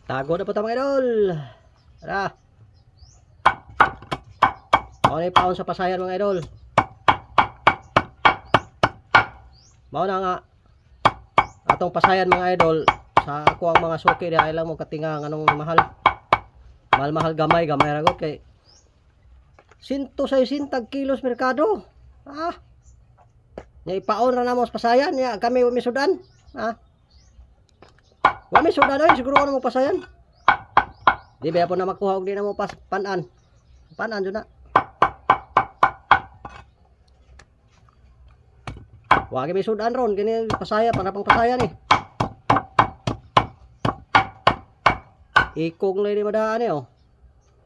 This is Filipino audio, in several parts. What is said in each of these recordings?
Tago na po tayo mga idol. Tara. Ako na ipaon sa pasayan mga idol. Mauna nga atong pasayan mga idol. Sa ako ang mga suki di ay lang mo katinga anong mahal. Mahal gamay ragot kay 160 kilos merkado. Nya ipaon ra namo sa pasayan nya kami wa misudan. Wa misudan ay siguro ano mo pasayan. Di ba po na makuha og di na mo panan. Panan jud na. Wa kami sudan ron kini pasaya para pang pasayan ni. Ikog na di madaan eh oh.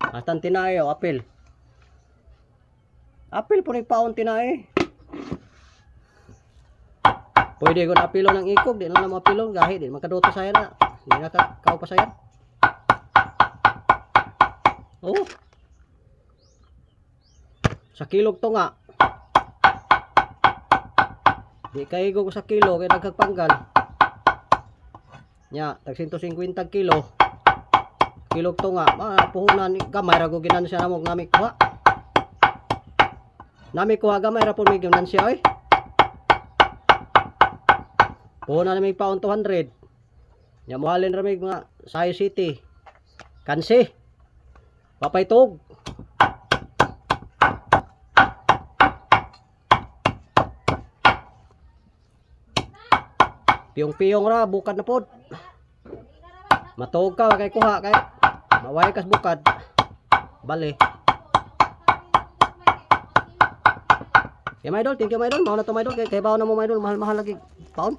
Astan tinay oh apil. Apil po ni paon tinay. Pwede ko na apilo ng ikog, di na lang mapilo gahi di makaduto saya na. Di na kao pasayan. Oh. Sa kilog to nga. Di kay go sa kilo kay nagkagpanggal. Nya tag 150 kilo. Kilog to nga, puhunan gamay ra go ginan siya namog nami kuha. Nami kuha gamay ra pud mi ginan siya oy. Puhunan nami paon 200. Nya mohalin ra mi mga Sayo City. Kansi. Papay tug. Piyong-piyong ra bukad na pod. Matuog ka kay kuha kay maway kas bukad. Bale. Kay my idol, thank you my idol. Mao na to my idol kay bawo na mo my idol, mahal-mahal lagi paon.